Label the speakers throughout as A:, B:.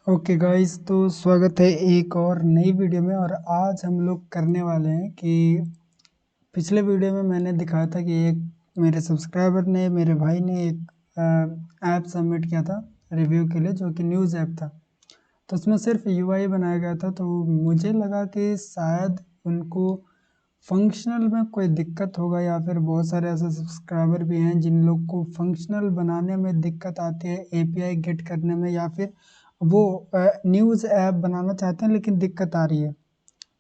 A: Okay guys, तो स्वागत है एक और नई वीडियो में। और आज हम लोग करने वाले हैं कि पिछले वीडियो में मैंने दिखाया था कि एक मेरे सब्सक्राइबर ने, मेरे भाई ने एक ऐप सबमिट किया था रिव्यू के लिए, जो कि न्यूज़ ऐप था। तो उसमें सिर्फ यूआई बनाया गया था। तो मुझे लगा कि शायद उनको फंक्शनल में कोई दिक्कत होगा, या फिर बहुत सारे ऐसे सब्सक्राइबर भी हैं जिन लोग को फंक्शनल बनाने में दिक्कत आती है, एपीआई गेट करने में, या फिर वो न्यूज़ ऐप बनाना चाहते हैं लेकिन दिक्कत आ रही है।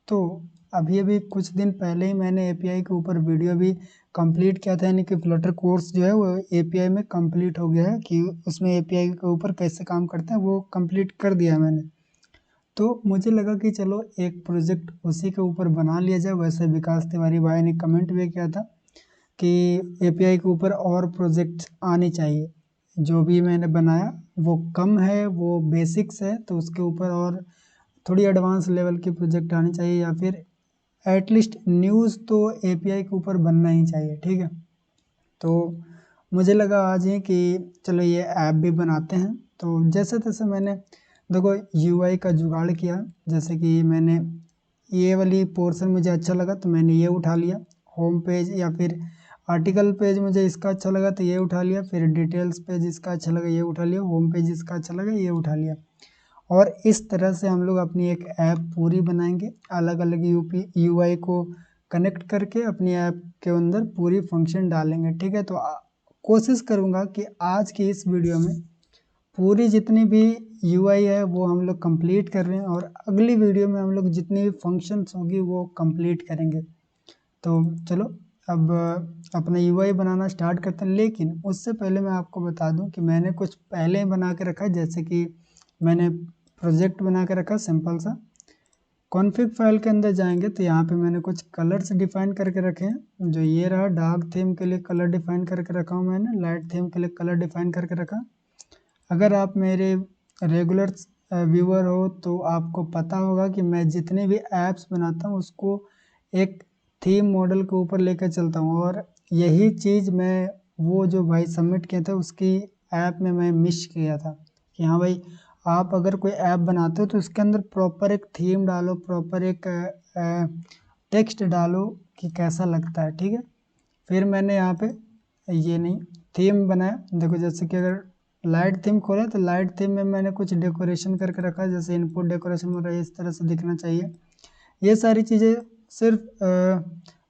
A: तो अभी अभी कुछ दिन पहले ही मैंने एपीआई के ऊपर वीडियो भी कंप्लीट किया था, यानी कि फ्लटर कोर्स जो है वो एपीआई में कंप्लीट हो गया है, कि उसमें एपीआई के ऊपर कैसे काम करते हैं वो कंप्लीट कर दिया है मैंने। तो मुझे लगा कि चलो एक प्रोजेक्ट उसी के ऊपर बना लिया जाए। वैसे विकास तिवारी भाई ने कमेंट भी किया था कि एपीआई के ऊपर और प्रोजेक्ट आने चाहिए। जो भी मैंने बनाया वो कम है, वो बेसिक्स है, तो उसके ऊपर और थोड़ी एडवांस लेवल की प्रोजेक्ट आनी चाहिए, या फिर एटलीस्ट न्यूज़ तो एपीआई के ऊपर बनना ही चाहिए। ठीक है, तो मुझे लगा आज ही कि चलो ये ऐप भी बनाते हैं। तो जैसे तैसे मैंने देखो यूआई का जुगाड़ किया। जैसे कि मैंने ये वाली पोर्शन मुझे अच्छा लगा तो मैंने ये उठा लिया, होम पेज या फिर आर्टिकल पेज मुझे इसका अच्छा लगा तो ये उठा लिया, फिर डिटेल्स पेज इसका अच्छा लगा ये उठा लिया, होम पेज इसका अच्छा लगा ये उठा लिया। और इस तरह से हम लोग अपनी एक ऐप पूरी बनाएंगे, अलग अलग यूआई को कनेक्ट करके अपनी ऐप के अंदर पूरी फंक्शन डालेंगे। ठीक है, तो कोशिश करूँगा कि आज की इस वीडियो में पूरी जितनी भी यूआई है वो हम लोग कंप्लीट कर रहे हैं, और अगली वीडियो में हम लोग जितनी भी फंक्शंस होगी वो कंप्लीट करेंगे। तो चलो अब अपना यूआई बनाना स्टार्ट करते हैं। लेकिन उससे पहले मैं आपको बता दूं कि मैंने कुछ पहले ही बना के रखा है। जैसे कि मैंने प्रोजेक्ट बना के रखा सिंपल सा। कॉन्फ़िग फाइल के अंदर जाएंगे तो यहाँ पे मैंने कुछ कलर्स डिफाइन करके रखे हैं। जो ये रहा, डार्क थीम के लिए कलर डिफाइन करके रखा हूँ मैंने, लाइट थीम के लिए कलर डिफाइन करके रखा। अगर आप मेरे रेगुलर व्यूअर हो तो आपको पता होगा कि मैं जितने भी ऐप्स बनाता हूँ उसको एक थीम मॉडल के ऊपर लेकर चलता हूँ। और यही चीज़ मैं वो जो भाई सबमिट किया था उसकी ऐप में मैं मिस किया था कि हाँ भाई, आप अगर कोई ऐप बनाते हो तो उसके अंदर प्रॉपर एक थीम डालो, प्रॉपर एक टेक्स्ट डालो कि कैसा लगता है। ठीक है, फिर मैंने यहाँ पे ये नहीं थीम बनाया। देखो जैसे कि अगर लाइट थीम खोला तो लाइट थीम में मैंने कुछ डेकोरेशन करके रखा है, जैसे इनपुट डेकोरेशन में रही इस तरह से दिखना चाहिए। ये सारी चीज़ें सिर्फ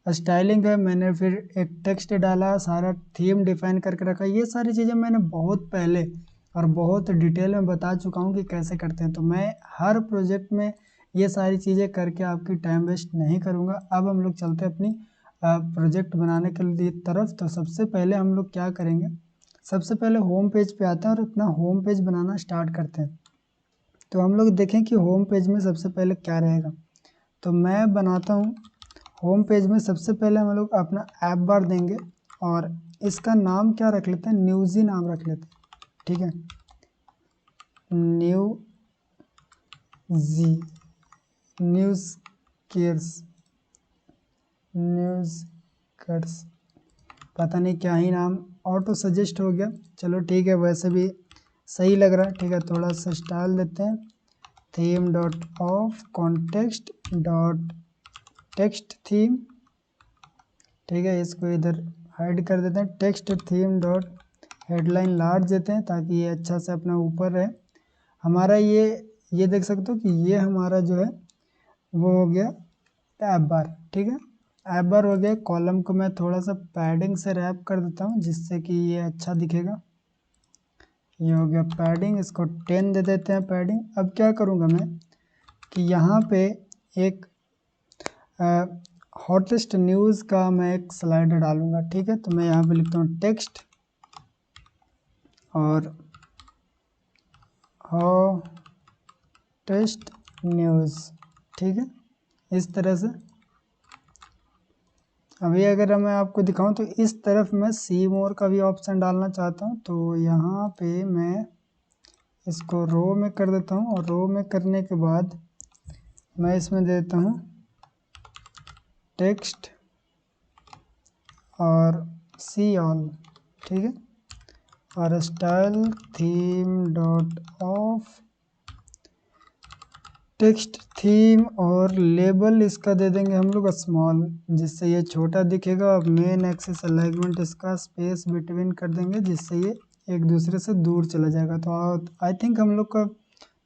A: स्टाइलिंग है। मैंने फिर एक टेक्स्ट डाला, सारा थीम डिफाइन करके रखा। ये सारी चीज़ें मैंने बहुत पहले और बहुत डिटेल में बता चुका हूँ कि कैसे करते हैं। तो मैं हर प्रोजेक्ट में ये सारी चीज़ें करके आपकी टाइम वेस्ट नहीं करूँगा। अब हम लोग चलते हैं अपनी प्रोजेक्ट बनाने के लिए तरफ। तो सबसे पहले हम लोग क्या करेंगे, सबसे पहले होम पेज पे आते हैं और अपना होम पेज बनाना स्टार्ट करते हैं। तो हम लोग देखें कि होम पेज में सबसे पहले क्या रहेगा। तो मैं बनाता हूँ होम पेज में सबसे पहले हम लोग अपना ऐप बार देंगे, और इसका नाम क्या रख लेते हैं, न्यूज़ी नाम रख लेते हैं। ठीक है, न्यू जी, न्यूज़ केयर्स, न्यूज़ कर्स, पता नहीं क्या ही नाम ऑटो सजेस्ट हो गया। चलो ठीक है, वैसे भी सही लग रहा है। ठीक है, थोड़ा सा स्टाइल देते हैं, theme dot of context dot text theme. ठीक है, इसको इधर हाइड कर देते हैं, text theme dot headline large देते हैं ताकि ये अच्छा से अपना ऊपर रहे हमारा। ये देख सकते हो कि ये हमारा जो है वो हो गया ऐप बार। ठीक है, ऐप बार हो गया। कॉलम को मैं थोड़ा सा पैडिंग से रैप कर देता हूँ जिससे कि ये अच्छा दिखेगा। ये हो गया पैडिंग, इसको 10 दे देते हैं पैडिंग। अब क्या करूँगा मैं कि यहाँ पे एक हॉटेस्ट न्यूज़ का मैं एक स्लाइडर डालूंगा। ठीक है, तो मैं यहाँ पे लिखता हूँ टेक्स्ट और हॉटेस्ट न्यूज़। ठीक है, इस तरह से। अभी अगर मैं आपको दिखाऊं तो इस तरफ मैं सी मोर का भी ऑप्शन डालना चाहता हूं। तो यहाँ पे मैं इसको रो में कर देता हूं, और रो में करने के बाद मैं इसमें देता हूं टेक्स्ट और सी ऑल। ठीक है, और style theme dot of text theme और लेबल इसका दे देंगे हम लोग स्मॉल, जिससे ये छोटा दिखेगा। और मेन एक्सिस अलाइनमेंट इसका स्पेस बिटवीन कर देंगे, जिससे ये एक दूसरे से दूर चला जाएगा। तो आई थिंक हम लोग का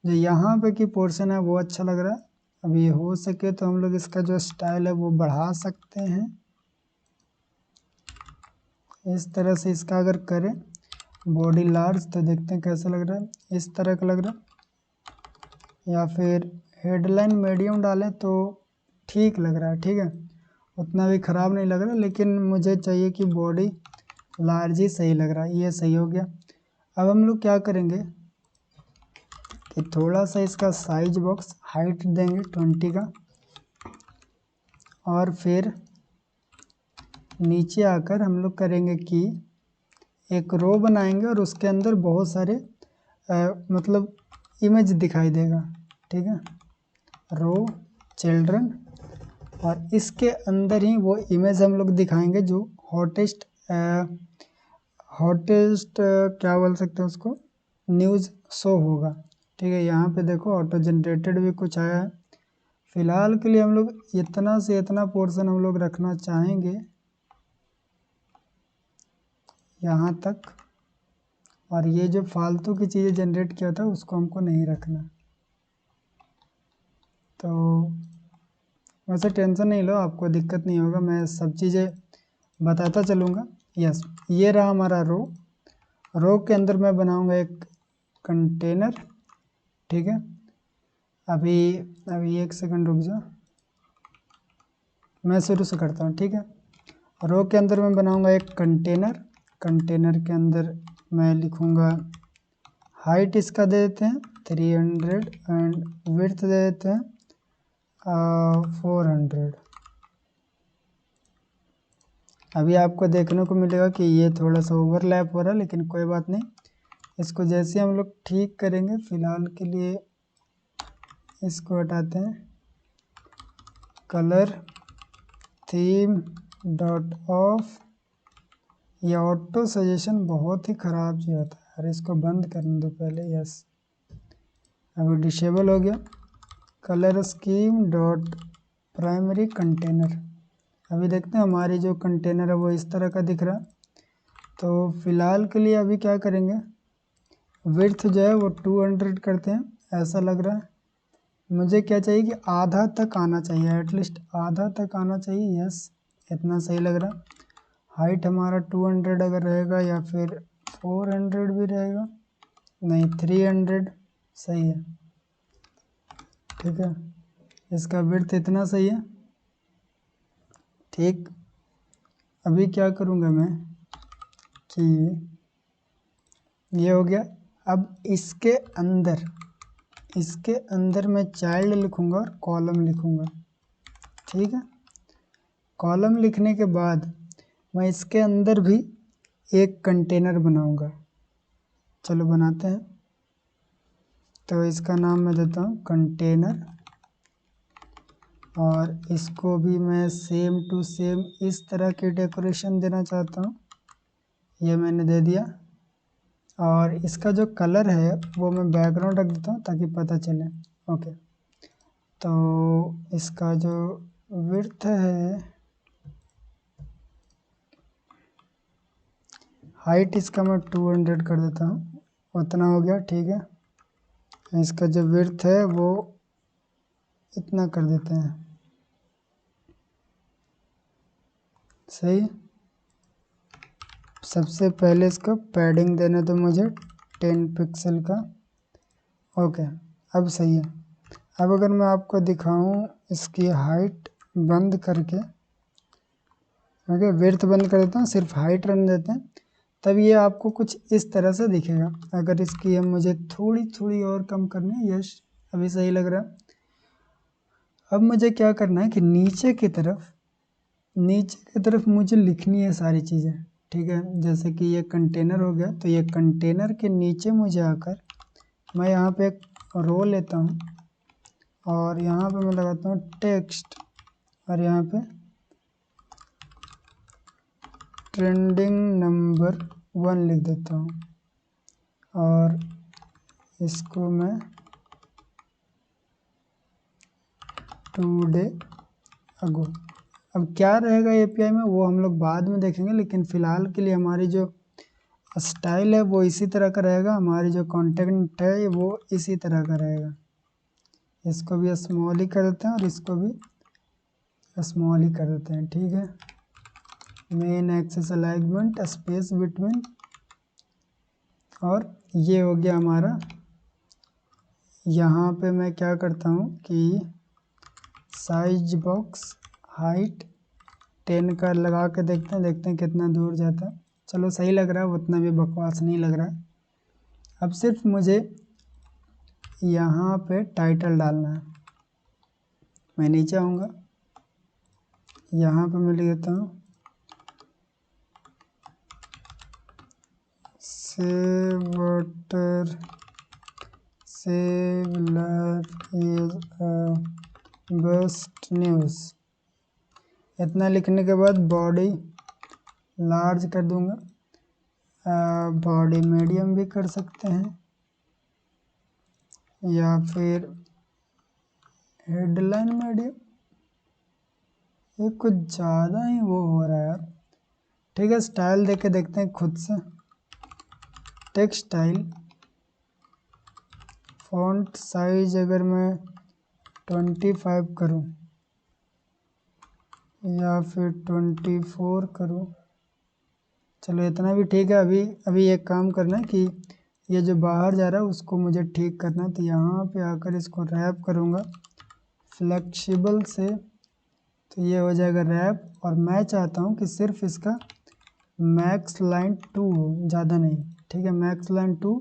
A: जो यहाँ पे की पोर्शन है वो अच्छा लग रहा है। अभी हो सके तो हम लोग इसका जो स्टाइल है वो बढ़ा सकते हैं। इस तरह से इसका अगर करें बॉडी लार्ज तो देखते हैं कैसा लग रहा है। इस तरह का लग रहा है, या फिर हेडलाइन मीडियम डालें तो ठीक लग रहा है। ठीक है, उतना भी ख़राब नहीं लग रहा, लेकिन मुझे चाहिए कि बॉडी लार्ज ही सही लग रहा है। ये सही हो गया। अब हम लोग क्या करेंगे कि थोड़ा सा इसका साइज बॉक्स हाइट देंगे 20 का, और फिर नीचे आकर हम लोग करेंगे कि एक रो बनाएंगे और उसके अंदर बहुत सारे मतलब इमेज दिखाई देगा। ठीक है, रो चिल्ड्रन, और इसके अंदर ही वो इमेज हम लोग दिखाएंगे जो हॉटेस्ट क्या बोल सकते हैं उसको, न्यूज़ शो होगा। ठीक है, यहाँ पे देखो ऑटो जनरेटेड भी कुछ आया है। फिलहाल के लिए हम लोग इतना से इतना पोर्शन हम लोग रखना चाहेंगे यहाँ तक, और ये जो फालतू की चीज़ें जनरेट किया था उसको हमको नहीं रखना। तो वैसे टेंशन नहीं लो, आपको दिक्कत नहीं होगा, मैं सब चीज़ें बताता चलूँगा। यस, ये रहा हमारा रो के अंदर मैं बनाऊँगा एक कंटेनर। ठीक है, अभी एक सेकंड रुक जाओ, मैं शुरू से करता हूँ। ठीक है, रो के अंदर मैं बनाऊँगा एक कंटेनर के अंदर मैं लिखूँगा हाइट इसका दे देते हैं 300 एंड विड्थ दे देते हैं 400। अभी आपको देखने को मिलेगा कि ये थोड़ा सा ओवरलैप हो रहा है, लेकिन कोई बात नहीं, इसको जैसे हम लोग ठीक करेंगे। फ़िलहाल के लिए इसको हटाते हैं। कलर थीम डॉट ऑफ, ये ऑटो सजेशन बहुत ही ख़राब चीज़ होता है यार, इसको बंद करने दो पहले। यस, अभी डिसेबल हो गया। Colour scheme dot primary container, अभी देखते हैं हमारी जो कंटेनर है वो इस तरह का दिख रहा है। तो फ़िलहाल के लिए अभी क्या करेंगे, विड्थ जो है वो 200 करते हैं। ऐसा लग रहा है, मुझे क्या चाहिए कि आधा तक आना चाहिए, एटलीस्ट आधा तक आना चाहिए। यस, इतना सही लग रहा है। हाइट हमारा 200 अगर रहेगा, या फिर 400 भी रहेगा, नहीं 300 सही है। ठीक है, इसका विड्थ इतना सही है। ठीक, अभी क्या करूँगा मैं कि ये हो गया। अब इसके अंदर मैं चाइल्ड लिखूँगा और कॉलम लिखूँगा। ठीक है, कॉलम लिखने के बाद मैं इसके अंदर भी एक कंटेनर बनाऊँगा। चलो बनाते हैं। तो इसका नाम मैं देता हूँ कंटेनर, और इसको भी मैं सेम टू सेम इस तरह की डेकोरेशन देना चाहता हूँ। ये मैंने दे दिया, और इसका जो कलर है वो मैं बैकग्राउंड रख देता हूँ ताकि पता चले। ओके, तो इसका जो विड्थ है, हाइट इसका मैं 200 कर देता हूँ, उतना हो गया। ठीक है, इसका जो विड्थ है वो इतना कर देते हैं। सही, सबसे पहले इसका पैडिंग देना तो मुझे 10 पिक्सल का। ओके, अब सही है। अब अगर मैं आपको दिखाऊं इसकी हाइट बंद करके, ओके विड्थ बंद कर देता हूँ, सिर्फ हाइट रन देते हैं, तब ये आपको कुछ इस तरह से दिखेगा। अगर इसकी हम मुझे थोड़ी थोड़ी और कम करनी है। यस, अभी सही लग रहा है। अब मुझे क्या करना है कि नीचे की तरफ मुझे लिखनी है सारी चीज़ें। ठीक है, जैसे कि ये कंटेनर हो गया, तो ये कंटेनर के नीचे मुझे आकर मैं यहाँ पे एक रो लेता हूँ, और यहाँ पे मैं लगाता हूँ टेक्स्ट, और यहाँ पे ट्रेंडिंग नंबर 1 लिख देता हूँ, और इसको मैं टुडे अगो। अब क्या रहेगा एपीआई में वो हम लोग बाद में देखेंगे, लेकिन फ़िलहाल के लिए हमारी जो स्टाइल है वो इसी तरह का रहेगा, हमारी जो कंटेंट है वो इसी तरह का रहेगा। इसको भी स्मॉल ही कर देते हैं और इसको भी स्मॉल ही कर देते हैं, ठीक है। Main axis alignment space between, और ये हो गया हमारा। यहाँ पे मैं क्या करता हूँ कि साइज बॉक्स हाइट 10 का लगा के देखते हैं कितना दूर जाता है। चलो सही लग रहा है, उतना भी बकवास नहीं लग रहा है। अब सिर्फ मुझे यहाँ पे टाइटल डालना है। मैं नीचे आऊँगा, यहाँ पे मैं लिख देता हूँ save water save life is best news. इतना लिखने के बाद बॉडी लार्ज कर दूंगा, बॉडी मीडियम भी कर सकते हैं, या फिर हेडलाइन मीडियम। ये कुछ ज़्यादा ही वो हो रहा है यार। ठीक है, स्टाइल देके देखते हैं खुद से। टेक्स्ट स्टाइल फॉन्ट साइज अगर मैं 25 करूं या फिर 24 करूं, चलो इतना भी ठीक है। अभी एक काम करना है कि ये जो बाहर जा रहा है उसको मुझे ठीक करना है, तो यहाँ पे आकर इसको रैप करूँगा फ्लेक्सिबल से, तो ये हो जाएगा रैप। और मैं चाहता हूँ कि सिर्फ इसका मैक्स लाइन 2 हो, ज़्यादा नहीं, ठीक है, मैक्स लाइन 2।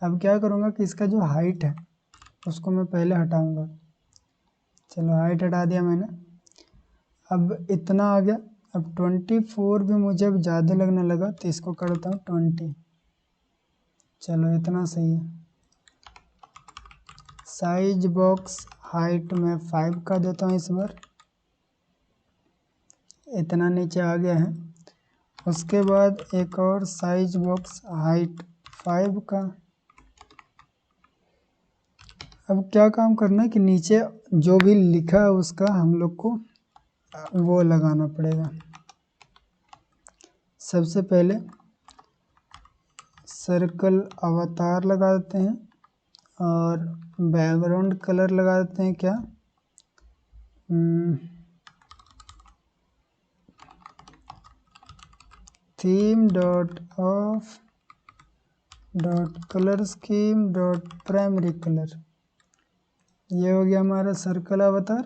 A: अब क्या करूँगा कि इसका जो हाइट है उसको मैं पहले हटाऊँगा। चलो हाइट हटा दिया मैंने, अब इतना आ गया। अब 24 भी मुझे अब ज़्यादा लगने लगा, तो इसको करता हूँ 20। चलो इतना सही है। साइज बॉक्स हाइट में 5 का देता हूँ इस बार, इतना नीचे आ गया है। उसके बाद एक और साइज बॉक्स हाइट 5 का। अब क्या काम करना है कि नीचे जो भी लिखा है उसका हम लोग को वो लगाना पड़ेगा। सबसे पहले सर्कल अवतार लगा देते हैं और बैकग्राउंड कलर लगा देते हैं क्या, theme dot of dot colour scheme dot primary colour. ये हो गया हमारा सर्कल अवतार।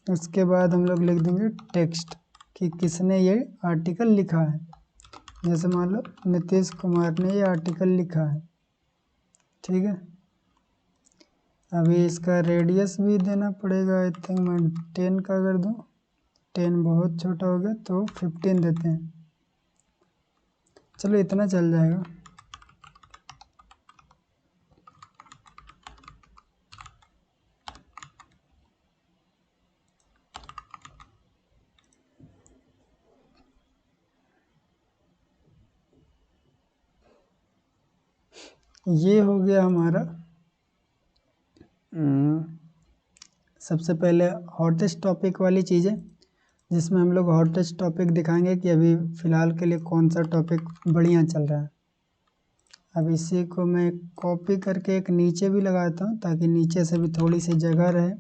A: उसके बाद हम लोग लिख देंगे टेक्स्ट कि किसने ये आर्टिकल लिखा है। जैसे मान लो नीतीश कुमार ने ये आर्टिकल लिखा है, ठीक है। अभी इसका रेडियस भी देना पड़ेगा, आई थिंक मैं 10 का कर दूँ। 10 बहुत छोटा हो गया तो 15 देते हैं। चलो इतना चल जाएगा। ये हो गया हमारा सबसे पहले हॉटेस्ट टॉपिक वाली चीज़ें, जिसमें हम लोग हॉटेस्ट टॉपिक दिखाएंगे कि अभी फ़िलहाल के लिए कौन सा टॉपिक बढ़िया चल रहा है। अब इसी को मैं कॉपी करके एक नीचे भी लगाता हूँ, ताकि नीचे से भी थोड़ी सी जगह रहे,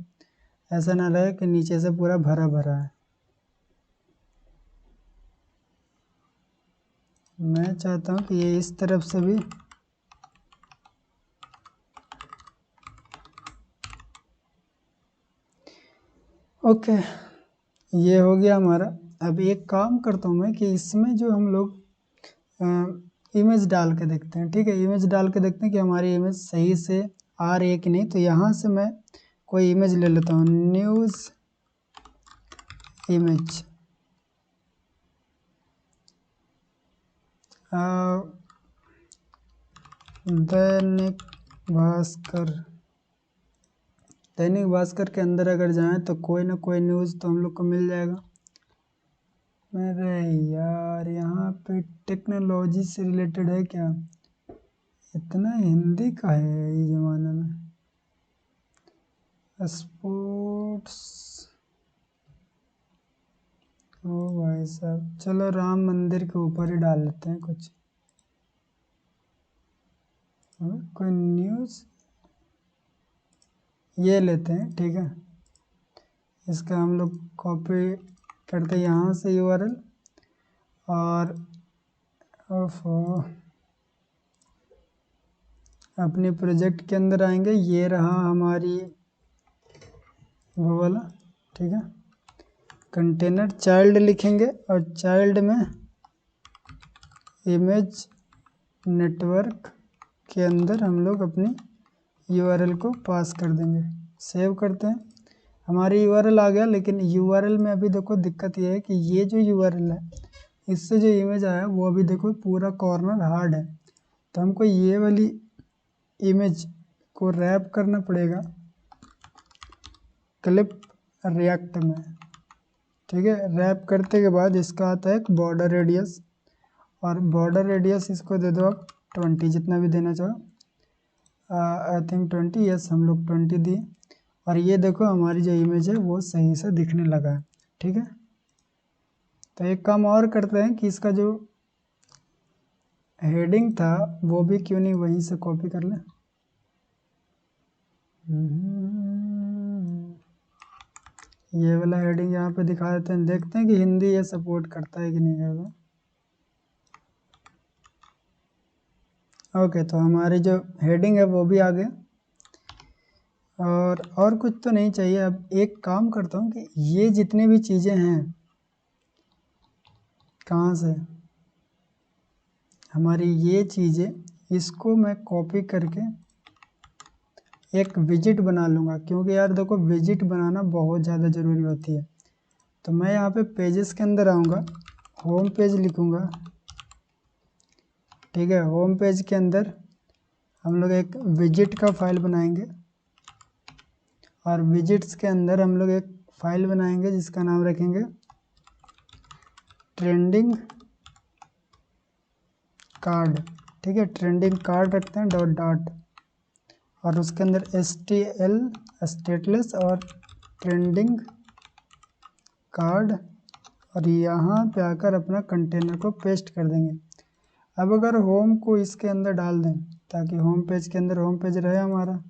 A: ऐसा ना रहे कि नीचे से पूरा भरा भरा है। मैं चाहता हूँ कि ये इस तरफ से भी ओके। ये हो गया हमारा। अब एक काम करता हूँ मैं कि इसमें जो हम लोग इमेज डाल के देखते हैं, ठीक है। इमेज डाल के देखते हैं कि हमारी इमेज सही से आ रही है कि नहीं। तो यहाँ से मैं कोई इमेज ले लेता हूँ, न्यूज़ इमेज, दैनिक भास्कर। दैनिक भास्कर के अंदर अगर जाएं तो कोई ना कोई न्यूज़ तो हम लोग को मिल जाएगा। अरे यार यहाँ पे टेक्नोलॉजी से रिलेटेड है क्या? इतना हिंदी का है ये ज़माना में। स्पोर्ट्स, ओ भाई साहब, चलो राम मंदिर के ऊपर ही डाल लेते हैं कुछ। कोई न्यूज़ ये लेते हैं, ठीक है। इसका हम लोग कॉपी करते हैं यहाँ से यूआरएल, और अपने प्रोजेक्ट के अंदर आएंगे। ये रहा हमारी वो वाला, ठीक है। कंटेनर चाइल्ड लिखेंगे और चाइल्ड में इमेज नेटवर्क के अंदर हम लोग अपनी यूआरएल को पास कर देंगे। सेव करते हैं, हमारी यूआरएल आ गया। लेकिन यूआरएल में अभी देखो दिक्कत ये है कि ये जो यूआरएल है, इससे जो इमेज आया वो अभी देखो पूरा कॉर्नर हार्ड है। तो हमको ये वाली इमेज को रैप करना पड़ेगा क्लिप रिएक्ट में, ठीक है। रैप करते के बाद इसका आता है एक बॉर्डर रेडियस, और बॉर्डर रेडियस इसको दे दो आप 20, जितना भी देना चाहो। आई थिंक 20, यस, हम लोग 20 दिए। और ये देखो हमारी जो इमेज है वो सही से दिखने लगा है, ठीक है। तो एक काम और करते हैं कि इसका जो हेडिंग था वो भी क्यों नहीं वहीं से कॉपी कर लें। ये वाला हेडिंग यहाँ पे दिखा देते हैं, देखते हैं कि हिंदी ये सपोर्ट करता है कि नहीं करता। ओके, तो हमारी जो हेडिंग है वो भी आ गया, और कुछ तो नहीं चाहिए। अब एक काम करता हूँ कि ये जितनी भी चीज़ें हैं, कहाँ से हमारी ये चीज़ें, इसको मैं कॉपी करके एक विजिट बना लूँगा, क्योंकि यार देखो विजिट बनाना बहुत ज़्यादा ज़रूरी होती है। तो मैं यहाँ पे पेजेस के अंदर आऊँगा, होम पेज लिखूँगा, ठीक है। होम पेज के अंदर हम लोग एक विजिट का फाइल बनाएंगे, और विजिट्स के अंदर हम लोग एक फाइल बनाएंगे जिसका नाम रखेंगे ट्रेंडिंग कार्ड, ठीक है। ट्रेंडिंग कार्ड रखते हैं डॉट डॉट, और उसके अंदर STL स्टेटलेस और ट्रेंडिंग कार्ड, और यहाँ पे आकर अपना कंटेनर को पेस्ट कर देंगे। अब अगर होम को इसके अंदर डाल दें ताकि होम पेज के अंदर होम पेज रहे हमारा।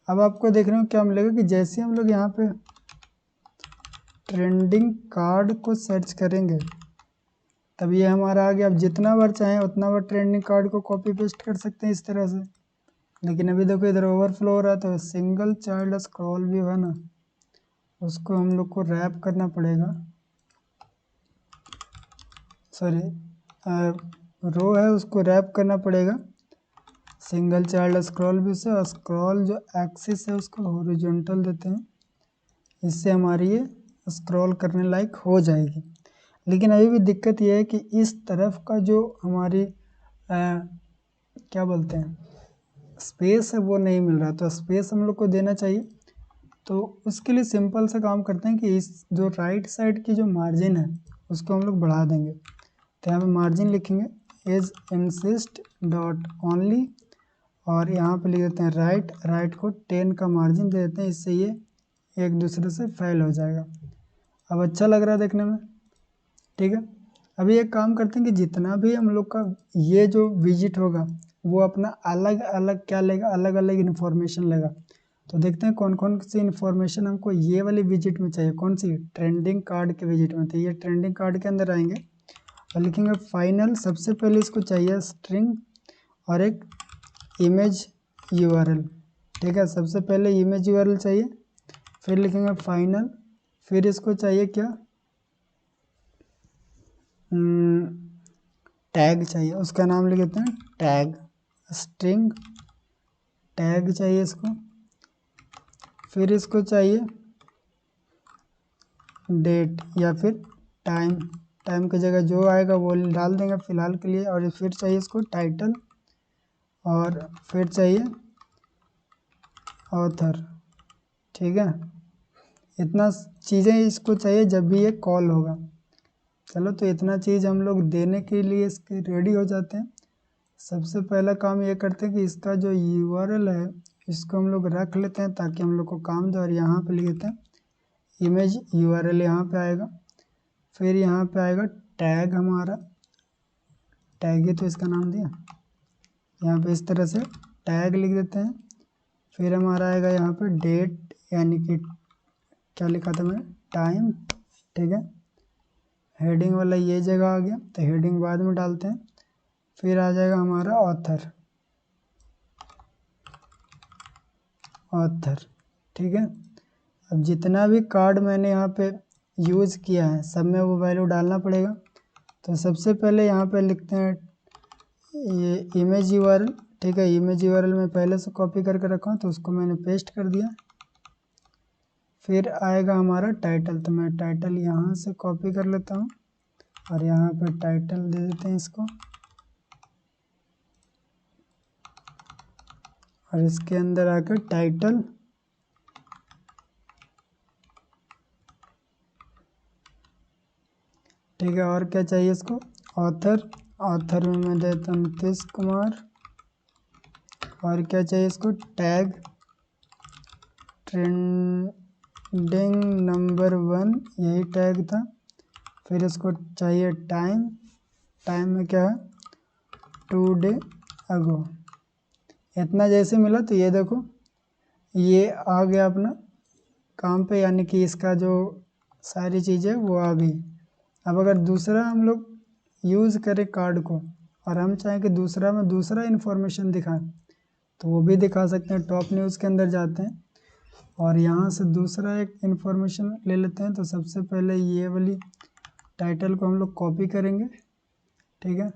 A: अब आपको देखने को क्या मिलेगा कि जैसे हम लोग यहाँ पे ट्रेंडिंग कार्ड को सर्च करेंगे तब ये हमारा आ गया। अब जितना बार चाहें उतना बार ट्रेंडिंग कार्ड को कॉपी पेस्ट कर सकते हैं इस तरह से। लेकिन अभी देखो इधर ओवरफ्लो हो रहा है, तो सिंगल चाइल्ड स्क्रॉल भी है ना, उसको हम लोग को रैप करना पड़ेगा। सॉरी, रो है उसको रैप करना पड़ेगा सिंगल चाइल्ड स्क्रॉल भी से, और स्क्रॉल जो एक्सिस है उसको हॉरिजॉन्टल देते हैं, इससे हमारी ये स्क्रॉल करने लायक हो जाएगी। लेकिन अभी भी दिक्कत ये है कि इस तरफ का जो हमारी क्या बोलते हैं स्पेस है वो नहीं मिल रहा, तो स्पेस हम लोग को देना चाहिए। तो उसके लिए सिंपल सा काम करते हैं कि इस जो राइट साइड की जो मार्जिन है उसको हम लोग बढ़ा देंगे। तो यहाँ पे मार्जिन लिखेंगे एज इंसिस्ट डॉट ओनली, और यहाँ पे लिख देते हैं राइट को 10 का मार्जिन दे देते हैं, इससे ये एक दूसरे से फैल हो जाएगा। अब अच्छा लग रहा है देखने में, ठीक है। अभी एक काम करते हैं कि जितना भी हम लोग का ये जो विजिट होगा वो अपना अलग अलग क्या लेगा, अलग अलग इन्फॉर्मेशन लेगा। तो देखते हैं कौन कौन सी इन्फॉर्मेशन हमको ये वाली विजिट में चाहिए, कौन सी ट्रेंडिंग कार्ड के विजिट में। तो ये ट्रेंडिंग कार्ड के अंदर आएंगे और लिखेंगे फाइनल। सबसे पहले इसको चाहिए स्ट्रिंग और एक इमेज यूआरएल, ठीक है। सबसे पहले इमेज यूआरएल चाहिए, फिर लिखेंगे फाइनल, फिर इसको चाहिए क्या टैग चाहिए, उसका नाम लिख देते हैं टैग, स्ट्रिंग टैग चाहिए इसको। फिर इसको चाहिए डेट या फिर टाइम की जगह जो आएगा वो डाल देंगे फ़िलहाल के लिए। और फिर चाहिए इसको टाइटल, और फिर चाहिए ऑथर, ठीक है। इतना चीज़ें इसको चाहिए जब भी ये कॉल होगा। चलो, तो इतना चीज़ हम लोग देने के लिए इसके रेडी हो जाते हैं। सबसे पहला काम ये करते हैं कि इसका जो यूआरएल है इसको हम लोग रख लेते हैं ताकि हम लोग को काम दे। और यहाँ पे लिख देते हैं इमेज URL, यहाँ पे आएगा। फिर यहाँ पे आएगा टैग, हमारा टैग ही तो इसका नाम दिया, यहाँ पे इस तरह से टैग लिख देते हैं। फिर हमारा आएगा यहाँ पे डेट, यानी कि क्या लिखा था मैं, टाइम, ठीक है। हेडिंग वाला ये जगह आ गया, तो हेडिंग बाद में डालते हैं। फिर आ जाएगा हमारा ऑथर, ठीक है। अब जितना भी कार्ड मैंने यहाँ पे यूज़ किया है सब में वो वैल्यू डालना पड़ेगा। तो सबसे पहले यहाँ पे लिखते हैं ये इमेज URL, ठीक है। इमेज URL में पहले से कॉपी करके रखा हूँ तो उसको मैंने पेस्ट कर दिया। फिर आएगा हमारा टाइटल, तो मैं टाइटल यहाँ से कॉपी कर लेता हूँ और यहाँ पे टाइटल दे देते हैं इसको। और इसके अंदर आकर टाइटल, ठीक है। और क्या चाहिए इसको, ऑथर में मैं देता हूँ नीतीश कुमार। और क्या चाहिए इसको, टैग ट्रेंडिंग नंबर 1, यही टैग था। फिर इसको चाहिए टाइम में क्या है, 2 डे अगो। इतना जैसे मिला तो ये देखो ये आ गया अपना काम पे, यानी कि इसका जो सारी चीज़ें वो आ गई। अब अगर दूसरा हम लोग यूज़ करें कार्ड को और हम चाहें कि दूसरा में दूसरा इन्फॉर्मेशन दिखाएं तो वो भी दिखा सकते हैं। टॉप न्यूज़ के अंदर जाते हैं और यहाँ से दूसरा एक इन्फॉर्मेशन ले लेते हैं। तो सबसे पहले ये वाली टाइटल को हम लोग कॉपी करेंगे, ठीक है।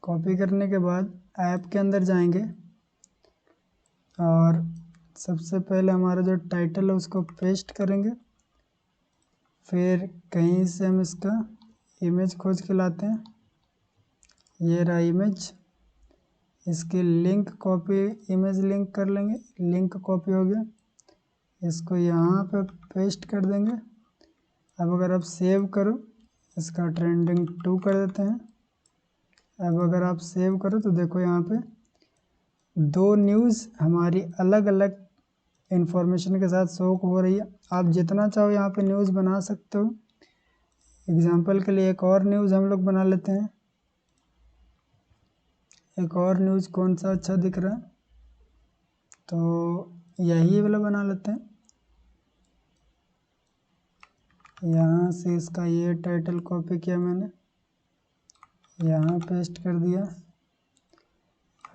A: कॉपी करने के बाद ऐप के अंदर जाएंगे और सबसे पहले हमारा जो टाइटल है उसको पेस्ट करेंगे। फिर कहीं से हम इसका इमेज खोज के लाते हैं, ये रहा इमेज। इसकी लिंक कॉपी, इमेज लिंक कर लेंगे, लिंक कॉपी हो गया। इसको यहाँ पे पेस्ट कर देंगे। अब अगर आप सेव करो, इसका ट्रेंडिंग 2 कर देते हैं। अब अगर आप सेव करो तो देखो यहाँ पे 2 न्यूज़ हमारी अलग अलग इन्फॉर्मेशन के साथ शो हो रही है। आप जितना चाहो यहाँ पे न्यूज़ बना सकते हो। एग्जाम्पल के लिए एक और न्यूज़ हम लोग बना लेते हैं। एक और न्यूज़ कौन सा अच्छा दिख रहा है, तो यही वाला बना लेते हैं। यहाँ से इसका ये टाइटल कॉपी किया मैंने, यहाँ पेस्ट कर दिया।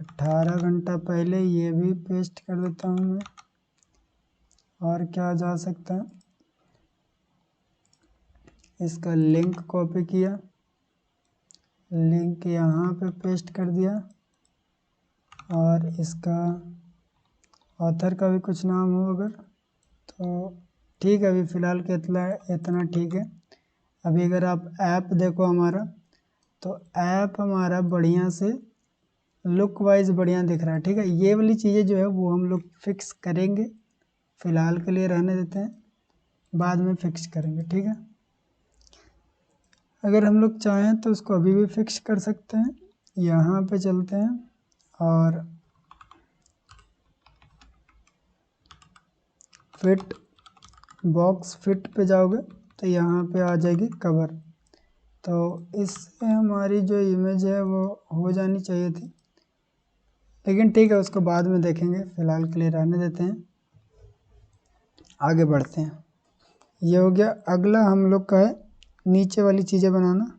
A: 18 घंटा पहले ये भी पेस्ट कर देता हूँ मैं। और क्या जा सकता है, इसका लिंक कॉपी किया, लिंक यहाँ पे पेस्ट कर दिया। और इसका ऑथर का भी कुछ नाम हो अगर तो ठीक है, अभी फ़िलहाल के इतना ठीक है। अभी अगर आप ऐप देखो हमारा, तो ऐप हमारा बढ़िया से लुक वाइज बढ़िया दिख रहा है, ठीक है। ये वाली चीज़ें जो है वो हम लोग फिक्स करेंगे, फ़िलहाल के लिए रहने देते हैं, बाद में फिक्स करेंगे, ठीक है। अगर हम लोग चाहें तो उसको अभी भी फिक्स कर सकते हैं। यहाँ पे चलते हैं और फिट बॉक्स फिट पे जाओगे तो यहाँ पे आ जाएगी कवर। तो इससे हमारी जो इमेज है वो हो जानी चाहिए थी, लेकिन ठीक है उसको बाद में देखेंगे, फ़िलहाल के लिए रहने देते हैं। आगे बढ़ते हैं। ये हो गया। अगला हम लोग का है नीचे वाली चीज़ें बनाना।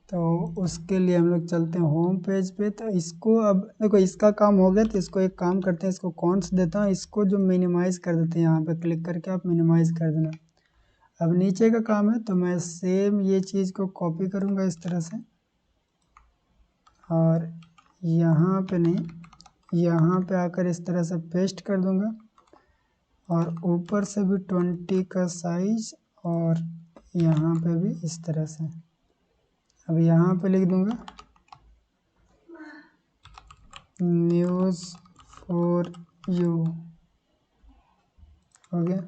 A: तो उसके लिए हम लोग चलते हैं होम पेज पे। तो इसको अब देखो इसका काम हो गया, तो इसको एक काम करते हैं, इसको कॉन्स देता हूँ, इसको जो मिनिमाइज़ कर देते हैं, यहाँ पे क्लिक करके आप मिनिमाइज़ कर देना। अब नीचे का काम है तो मैं सेम ये चीज़ को कॉपी करूँगा इस तरह से, और यहाँ पे नहीं, यहाँ पे आकर इस तरह से पेस्ट कर दूँगा। और ऊपर से भी 20 का साइज, और यहाँ पे भी इस तरह से। अब यहाँ पे लिख दूँगा न्यूज़ फॉर यू, हो गया।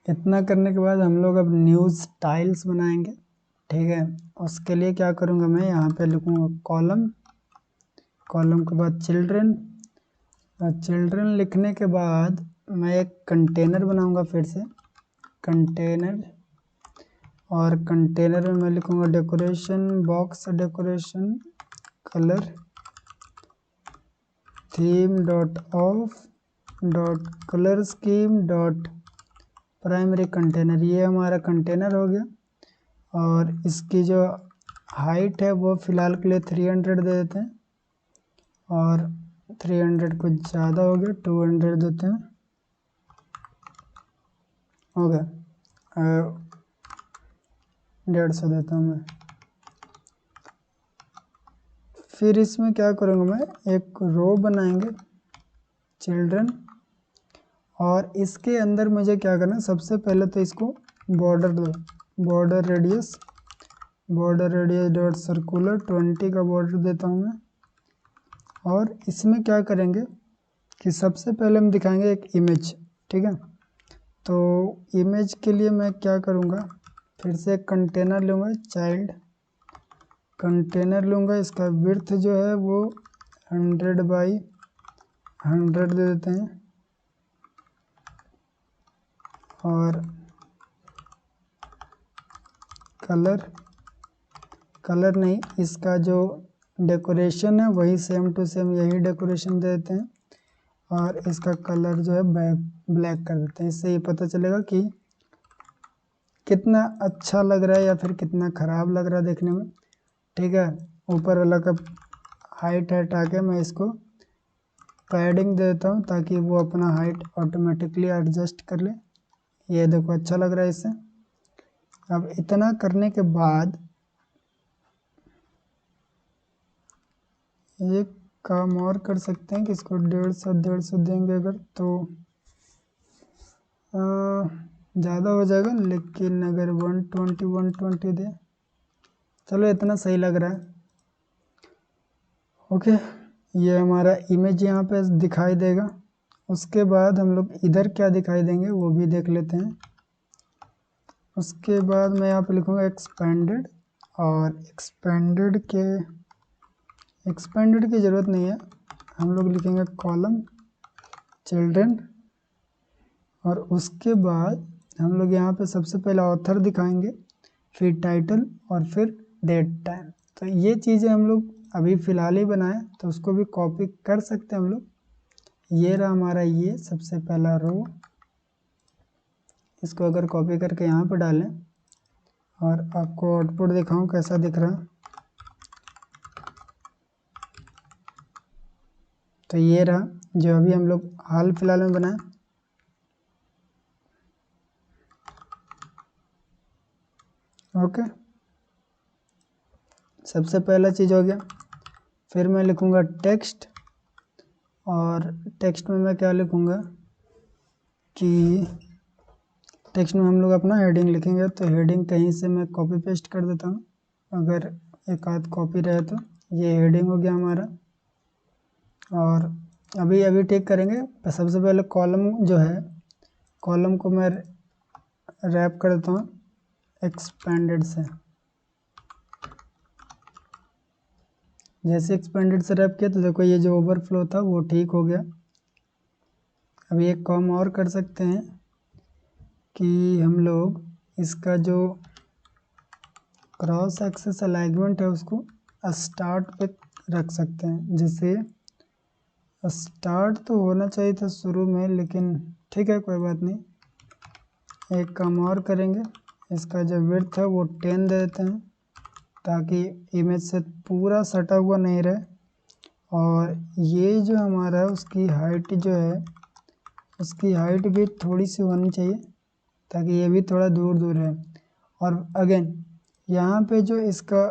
A: इतना करने के बाद हम लोग अब न्यूज़ टाइल्स बनाएंगे। ठीक है, उसके लिए क्या करूँगा, मैं यहाँ पे लिखूँगा कॉलम, कॉलम के बाद चिल्ड्रन, और चिल्ड्रन लिखने के बाद मैं एक कंटेनर बनाऊँगा फिर से कंटेनर, और कंटेनर में मैं लिखूँगा decoration box decoration colour theme dot of dot colour scheme dot primary container. ये हमारा कंटेनर हो गया, और इसकी जो हाइट है वो फ़िलहाल के लिए 300 दे देते हैं, और 300 कुछ ज़्यादा हो गया, 200 देते हैं, हो गया 150 देता हूँ मैं। फिर इसमें क्या करूँगा, मैं एक रो बनाएंगे चिल्ड्रन, और इसके अंदर मुझे क्या करना है, सबसे पहले तो इसको बॉर्डर दो, बॉर्डर रेडियस डॉट सर्कुलर 20 का बॉर्डर देता हूँ मैं। और इसमें क्या करेंगे कि सबसे पहले हम दिखाएंगे एक इमेज। ठीक है, तो इमेज के लिए मैं क्या करूँगा, फिर से एक कंटेनर लूँगा चाइल्ड कंटेनर लूँगा, इसका विड्थ जो है वो 100 बाई 100 दे देते हैं, और कलर नहीं, इसका जो डेकोरेशन है वही सेम टू सेम यही डेकोरेशन दे देते हैं, और इसका कलर जो है ब्लैक कर देते हैं। इससे ये पता चलेगा कि कितना अच्छा लग रहा है या फिर कितना ख़राब लग रहा है देखने में। ठीक है, ऊपर वाला का हाइट हटा के मैं इसको पैडिंग दे देता हूँ ताकि वो अपना हाइट ऑटोमेटिकली एडजस्ट कर ले। ये देखो अच्छा लग रहा है इससे। अब इतना करने के बाद एक काम और कर सकते हैं कि इसको 150 देंगे अगर तो ज़्यादा हो जाएगा, लेकिन अगर 120 दे, चलो इतना सही लग रहा है। ओके, ये हमारा इमेज यहाँ पे दिखाई देगा। उसके बाद हम लोग इधर क्या दिखाई देंगे वो भी देख लेते हैं। उसके बाद मैं यहाँ पे लिखूँगा एक्सपेंडेड, और एक्सपेंडेड की ज़रूरत नहीं है, हम लोग लिखेंगे कॉलम चिल्ड्रन, और उसके बाद हम लोग यहाँ पे सबसे पहले ऑथर दिखाएंगे, फिर टाइटल, और फिर डेट टाइम। तो ये चीज़ें हम लोग अभी फ़िलहाल ही बनाए, तो उसको भी कॉपी कर सकते हैं हम लोग। ये रहा हमारा ये सबसे पहला रो, इसको अगर कॉपी करके यहाँ पर डालें और आपको आउटपुट दिखाऊं कैसा दिख रहा है, तो ये रहा जो अभी हम लोग हाल फिलहाल में बनाए। ओके, सबसे पहला चीज़ हो गया। फिर मैं लिखूँगा टेक्स्ट, और टेक्स्ट में मैं क्या लिखूँगा कि टेक्स्ट में हम लोग अपना हेडिंग लिखेंगे। तो हेडिंग कहीं से मैं कॉपी पेस्ट कर देता हूँ, अगर एक आध कॉपी रहे तो। ये हेडिंग हो गया हमारा, और अभी ठीक करेंगे। सबसे पहले कॉलम जो है, कॉलम को मैं रैप कर देता हूँ एक्सपेंडेड से। जैसे एक्सपेंडेड से रैप किया तो देखो ये जो ओवरफ्लो था वो ठीक हो गया। अभी एक काम और कर सकते हैं कि हम लोग इसका जो क्रॉस एक्सेस अलाइनमेंट है उसको स्टार्ट पे रख सकते हैं। जैसे स्टार्ट तो होना चाहिए था शुरू में, लेकिन ठीक है कोई बात नहीं। एक काम और करेंगे, इसका जो विड्थ है वो 10 दे देते हैं ताकि इमेज से पूरा सटा हुआ नहीं रहे। और ये जो हमारा है उसकी हाइट जो है, उसकी हाइट भी थोड़ी सी होनी चाहिए ताकि ये भी थोड़ा दूर दूर है। और अगेन यहाँ पे जो इसका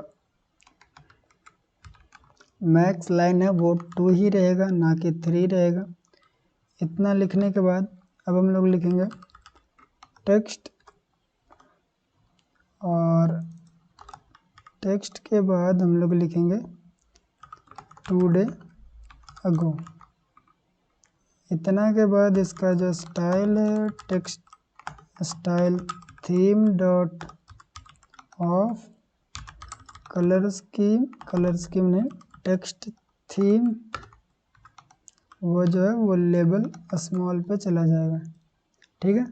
A: मैक्स लाइन है वो 2 ही रहेगा, ना कि 3 रहेगा। इतना लिखने के बाद अब हम लोग लिखेंगे टेक्स्ट, और टेक्स्ट के बाद हम लोग लिखेंगे टुडे अगो। इतना के बाद इसका जो स्टाइल है text style theme dot of colour scheme ने टेक्स्ट थीम, वो जो है वो लेबल स्मॉल पे चला जाएगा। ठीक है।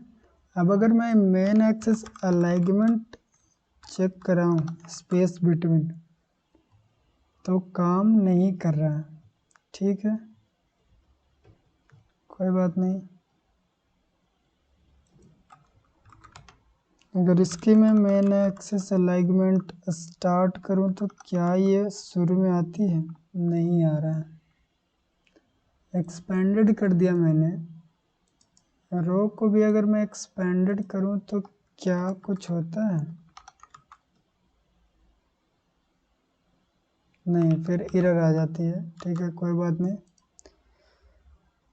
A: अब अगर मैं मेन एक्सेस अलाइनमेंट चेक कराऊँ स्पेस बिटवीन, तो काम नहीं कर रहा है। ठीक है, कोई बात नहीं। अगर इसकी मैं मेन एक्सेस अलाइनमेंट स्टार्ट करूं तो क्या ये शुरू में आती है? नहीं आ रहा है। एक्सपेंडेड कर दिया मैंने। रो को भी अगर मैं एक्सपेंडेड करूं तो क्या कुछ होता है? नहीं, फिर एरर आ जाती है। ठीक है, कोई बात नहीं।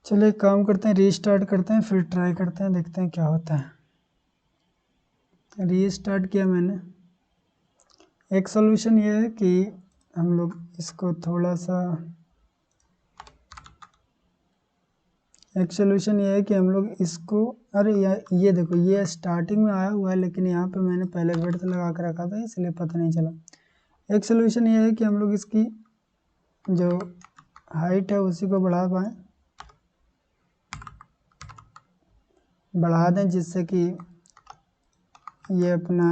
A: चलिए एक काम करते हैं, रीस्टार्ट करते हैं, फिर ट्राई करते हैं, देखते हैं क्या होता है। रीस्टार्ट किया मैंने। एक सॉल्यूशन ये है कि हम लोग इसको थोड़ा सा, एक सोल्यूशन ये है कि हम लोग इसको, अरे ये देखो, ये स्टार्टिंग में आया हुआ है, लेकिन यहाँ पे मैंने पहले विड्थ लगा के रखा था, इसलिए पता नहीं चला। एक सोल्यूशन ये है कि हम लोग इसकी जो हाइट है उसी को बढ़ा दें, जिससे कि ये अपना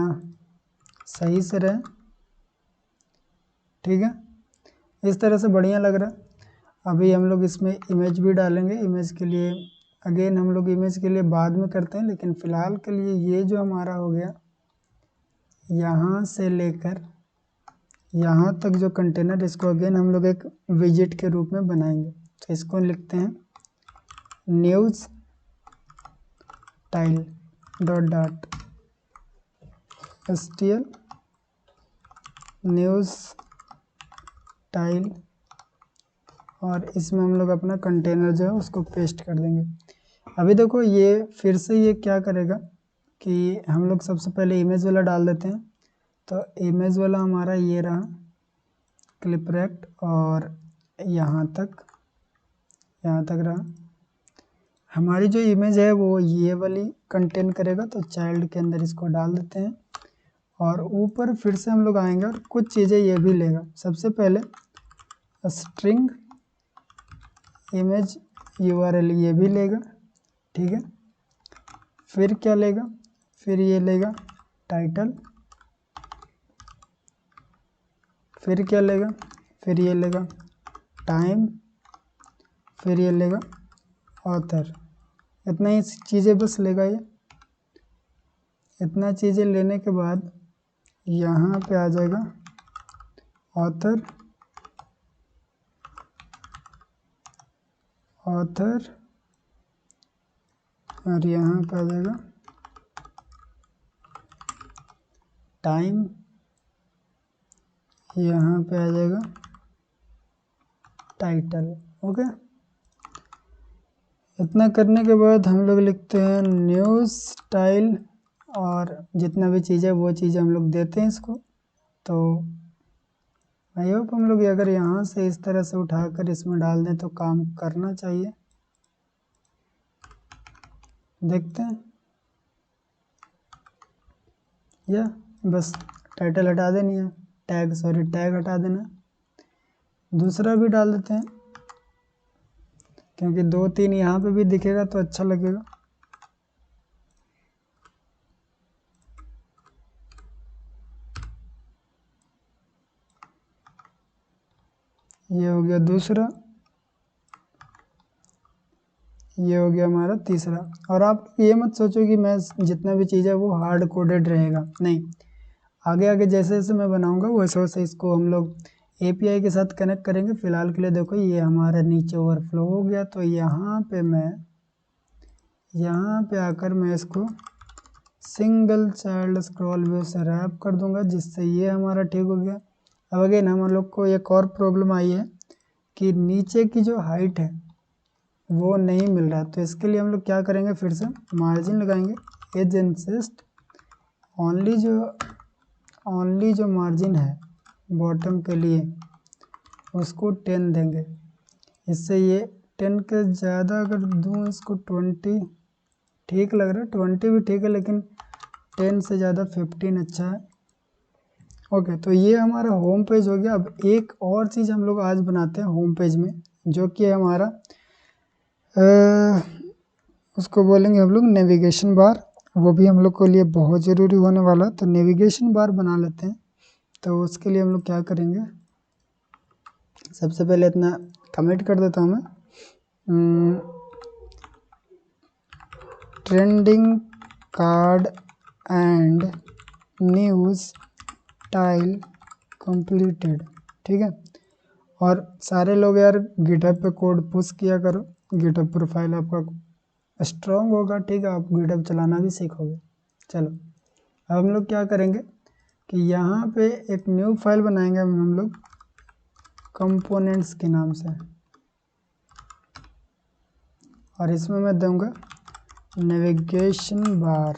A: सही से रहे। ठीक है, इस तरह से बढ़िया लग रहा है। अभी हम लोग इसमें इमेज भी डालेंगे। इमेज के लिए अगेन हम लोग इमेज के लिए बाद में करते हैं, लेकिन फ़िलहाल के लिए ये जो हमारा हो गया, यहाँ से लेकर यहाँ तक जो कंटेनर, इसको अगेन हम लोग एक विजिट के रूप में बनाएंगे। तो इसको लिखते हैं news tile dot dot stl news tile, और इसमें हम लोग अपना कंटेनर जो है उसको पेस्ट कर देंगे। अभी देखो ये फिर से ये क्या करेगा कि हम लोग सबसे पहले इमेज वाला डाल देते हैं। तो इमेज वाला हमारा ये रहा क्लिप रेक्ट, और यहाँ तक रहा। हमारी जो इमेज है वो ये वाली कंटेन करेगा, तो चाइल्ड के अंदर इसको डाल देते हैं। और ऊपर फिर से हम लोग आएंगे और कुछ चीज़ें ये भी लेगा। सबसे पहले स्ट्रिंग इमेज URL ये भी लेगा। ठीक है, फिर क्या लेगा? फिर ये लेगा टाइटल, फिर क्या लेगा? फिर ये लेगा टाइम, फिर ये लेगा ऑथर। इतना ही चीज़ें बस लेगा ये। इतना चीज़ें लेने के बाद यहाँ पे आ जाएगा ऑथर, और यहाँ पे आ जाएगा टाइम, यहाँ पे आ जाएगा टाइटल। ओके, इतना करने के बाद हम लोग लिखते हैं न्यूज़ स्टाइल, और जितना भी चीज़ है वो चीज़ हम लोग देते हैं इसको। तो आई होप हम लोग अगर यहाँ से इस तरह से उठाकर इसमें डाल दें तो काम करना चाहिए। देखते हैं, या बस टाइटल हटा देनी है, टैग हटा देना। दूसरा भी डाल देते हैं, क्योंकि 2-3 यहाँ पे भी दिखेगा तो अच्छा लगेगा। ये हो गया दूसरा, ये हो गया हमारा तीसरा। और आप ये मत सोचो कि मैं जितना भी चीज़ है वो हार्ड कोडेड रहेगा, नहीं। आगे आगे जैसे जैसे मैं बनाऊंगा वैसे वैसे इसको हम लोग API के साथ कनेक्ट करेंगे। फ़िलहाल के लिए देखो ये हमारा नीचे ओवरफ्लो हो गया, तो यहाँ पे आकर मैं इसको सिंगल चाइल्ड स्क्रॉल व्यू से रैप कर दूंगा, जिससे ये हमारा ठीक हो गया। अब अगेन हम लोग को एक और प्रॉब्लम आई है कि नीचे की जो हाइट है वो नहीं मिल रहा। तो इसके लिए हम लोग क्या करेंगे, फिर से मार्जिन लगाएंगे, एज इंसिस्ट ओनली जो मार्जिन है बॉटम के लिए उसको 10 देंगे। इससे ये 10 के ज़्यादा अगर दूँ इसको 20, ठीक लग रहा है, 20 भी ठीक है, लेकिन 10 से ज़्यादा 15 अच्छा है। ओके, तो ये हमारा होम पेज हो गया। अब एक और चीज़ हम लोग आज बनाते हैं होम पेज में, जो कि है हमारा उसको बोलेंगे हम लोग नेविगेशन बार। वो भी हम लोग के लिए बहुत ज़रूरी होने वाला है, तो नेविगेशन बार बना लेते हैं। तो उसके लिए हम लोग क्या करेंगे, सबसे पहले इतना कमेंट कर देता हूँ मैं, trending card and news tile completed, ठीक है। और सारे लोग यार गिटहब पे कोड पुश किया करो, गिटहब प्रोफाइल आपका स्ट्रॉन्ग होगा, ठीक है, आप गिटहब चलाना भी सीखोगे। चलो, अब हम लोग क्या करेंगे कि यहाँ पे एक न्यू फाइल बनाएंगे हम लोग कंपोनेंट्स के नाम से, और इसमें मैं दूंगा नेविगेशन बार।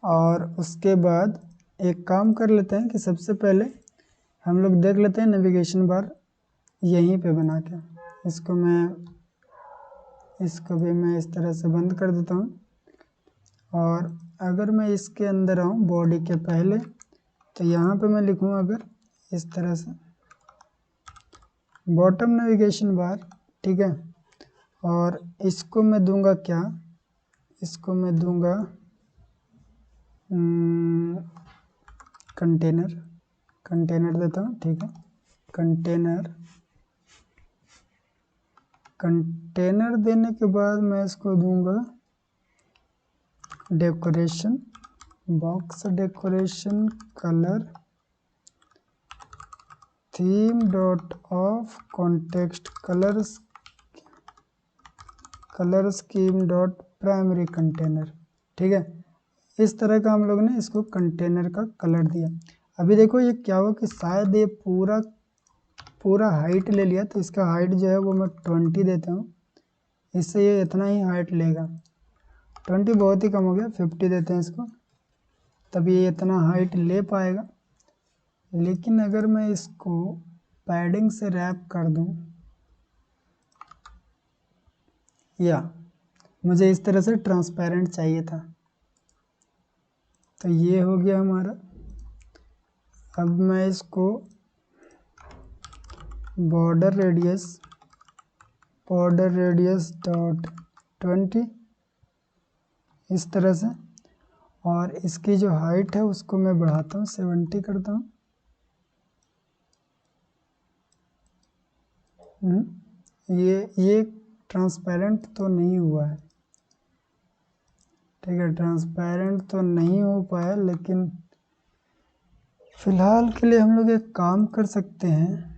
A: और उसके बाद एक काम कर लेते हैं कि सबसे पहले हम लोग देख लेते हैं नेविगेशन बार यहीं पे बना के। इसको भी मैं इस तरह से बंद कर देता हूँ। और अगर मैं इसके अंदर आऊँ बॉडी के पहले, तो यहाँ पे मैं लिखूँ अगर इस तरह से बॉटम नेविगेशन बार, ठीक है। और इसको मैं दूंगा क्या, इसको मैं दूंगा कंटेनर देता हूँ, ठीक है। कंटेनर देने के बाद मैं इसको दूंगा decoration box, decoration colour theme dot of context colour scheme dot primary container, ठीक है। इस तरह का हम लोग ने इसको कंटेनर का कलर दिया। अभी देखो ये क्या हुआ कि शायद ये पूरा हाइट ले लिया, तो इसका हाइट जो है वो मैं 20 देता हूँ, इससे ये इतना ही हाइट लेगा। 20 बहुत ही कम हो गया, 50 देते हैं इसको, तब ये इतना हाइट ले पाएगा। लेकिन अगर मैं इसको पैडिंग से रैप कर दूं, या मुझे इस तरह से ट्रांसपेरेंट चाहिए था, तो ये हो गया हमारा। अब मैं इसको बॉर्डर रेडियस डॉट 20 इस तरह से, और इसकी जो हाइट है उसको मैं बढ़ाता हूँ, 70 करता हूँ। ये ट्रांसपेरेंट तो नहीं हुआ है, ठीक है, ट्रांसपेरेंट तो नहीं हो पाया, लेकिन फिलहाल के लिए हम लोग एक काम कर सकते हैं,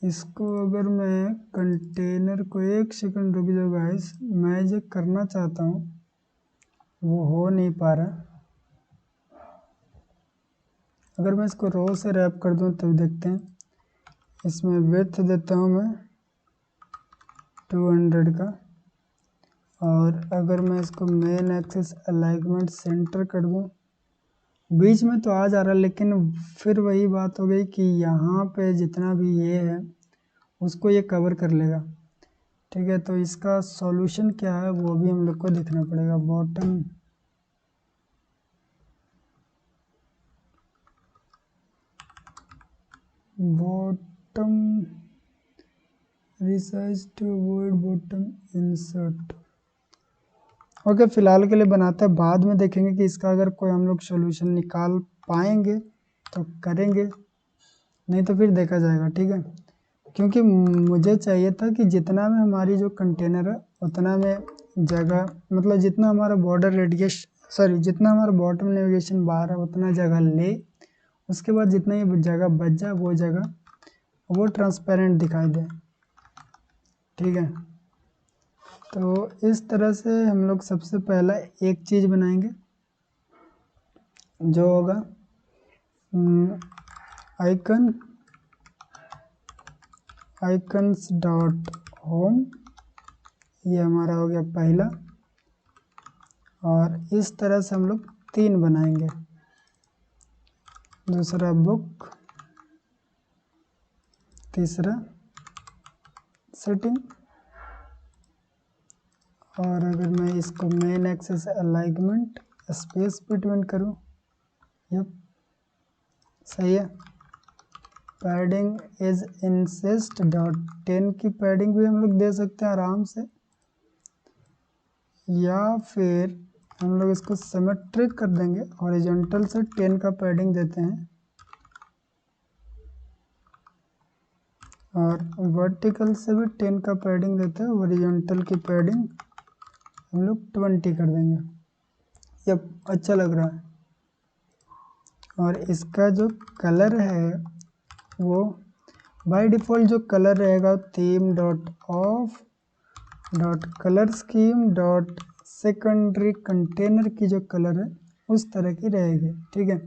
A: इसको अगर मैं कंटेनर को, एक सेकंड रुक जाओ गाइस, मैं जो करना चाहता हूँ वो हो नहीं पा रहा। अगर मैं इसको रो से रैप कर दूँ तब देखते हैं। इसमें विड्थ देता हूँ मैं 200 का, और अगर मैं इसको मेन एक्सिस अलाइनमेंट सेंटर कर दूँ, बीच में तो आ जा रहा है, लेकिन फिर वही बात हो गई कि यहाँ पे जितना भी ये है उसको ये कवर कर लेगा, ठीक है। तो इसका सॉल्यूशन क्या है वो भी हम लोग को देखना पड़ेगा। Bottom resize to avoid bottom insert. Okay, फिलहाल के लिए बनाते हैं, बाद में देखेंगे कि इसका अगर कोई हम लोग सॉल्यूशन निकाल पाएंगे तो करेंगे, नहीं तो फिर देखा जाएगा, ठीक है। क्योंकि मुझे चाहिए था कि जितना में हमारी जो कंटेनर है उतना में जगह, मतलब जितना हमारा जितना हमारा बॉटम नेविगेशन बार है उतना जगह ले, उसके बाद जितना ये जगह बच जाए वो जगह वो ट्रांसपेरेंट दिखाई दे, ठीक है। तो इस तरह से हम लोग सबसे पहला एक चीज़ बनाएंगे जो होगा आइकन्स डॉट होम, ये हमारा हो गया पहला। और इस तरह से हम लोग 3 बनाएंगे, दूसरा बुक, तीसरा सेटिंग, और अगर मैं इसको main axis alignment space between करूँ, यप सही है। पैडिंग इज इंसेस्ट डॉट 10 की पैडिंग भी हम लोग दे सकते हैं आराम से, या फिर हम लोग इसको सिमेट्रिक कर देंगे, हॉरिजॉन्टल से 10 का पैडिंग देते हैं और वर्टिकल से भी 10 का पैडिंग देते हैं, हॉरिजॉन्टल की पैडिंग हम लोग 20 कर देंगे। यप अच्छा लग रहा है। और इसका जो कलर है वो बाय डिफ़ॉल्ट जो कलर रहेगा theme dot of dot colour scheme dot secondary container की जो कलर है उस तरह की रहेगी, ठीक है।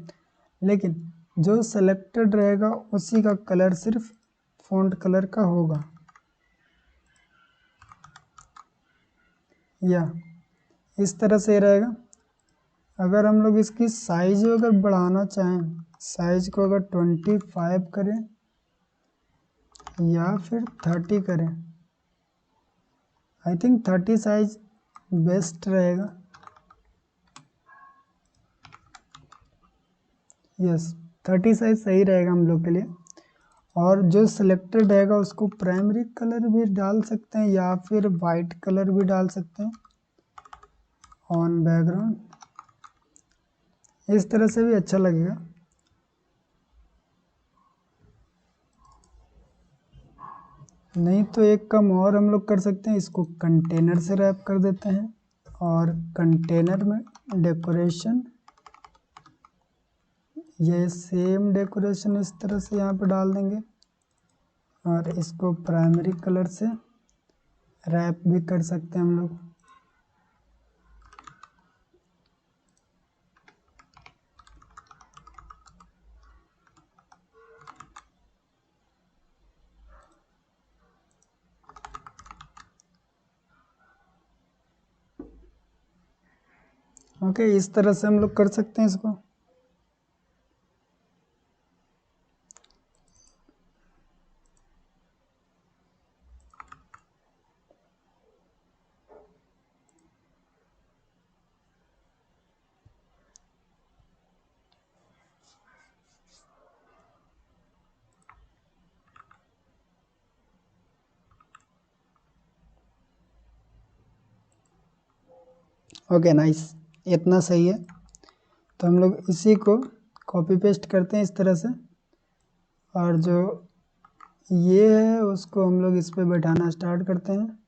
A: लेकिन जो सेलेक्टेड रहेगा उसी का कलर सिर्फ फ़ॉन्ट कलर का होगा, या इस तरह से रहेगा। अगर हम लोग इसकी साइज अगर बढ़ाना चाहें, साइज को अगर 25 करें या फिर 30 करें, आई थिंक 30 साइज बेस्ट रहेगा। यस 30 साइज सही रहेगा हम लोग के लिए। और जो सिलेक्टेड रहेगा उसको प्राइमरी कलर भी डाल सकते हैं या फिर वाइट कलर भी डाल सकते हैं ऑन बैकग्राउंड, इस तरह से भी अच्छा लगेगा। नहीं तो एक काम और हम लोग कर सकते हैं, इसको कंटेनर से रैप कर देते हैं और कंटेनर में डेकोरेशन, ये सेम डेकोरेशन इस तरह से यहाँ पे डाल देंगे और इसको प्राइमरी कलर से रैप भी कर सकते हैं हम लोग। ओके इस तरह से हम लोग कर सकते हैं इसको। ओके नाइस, इतना सही है। तो हम लोग इसी को कॉपी पेस्ट करते हैं इस तरह से, और जो ये है उसको हम लोग इस पे बैठाना स्टार्ट करते हैं।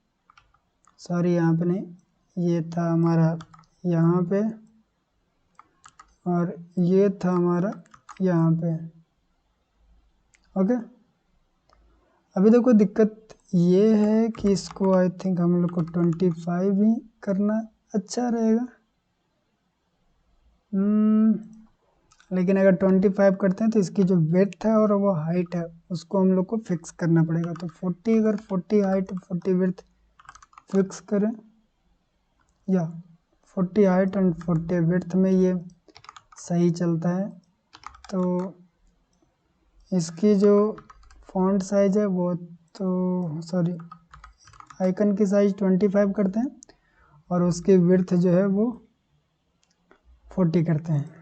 A: सॉरी यहाँ पे नहीं, ये था हमारा यहाँ पे और ये था हमारा यहाँ पे। ओके अभी देखो दिक्कत ये है कि इसको आई थिंक हम लोग को 25 ही करना अच्छा रहेगा। लेकिन अगर 25 करते हैं तो इसकी जो विड्थ है और वो हाइट है उसको हम लोग को फिक्स करना पड़ेगा। तो 40 अगर 40 हाइट 40 विड्थ फिक्स करें, या 40 हाइट एंड 40 विड्थ में ये सही चलता है। तो इसकी जो फॉन्ट साइज है वो तो सॉरी आइकन की साइज 25 करते हैं और उसकी विड्थ जो है वो 40 करते हैं।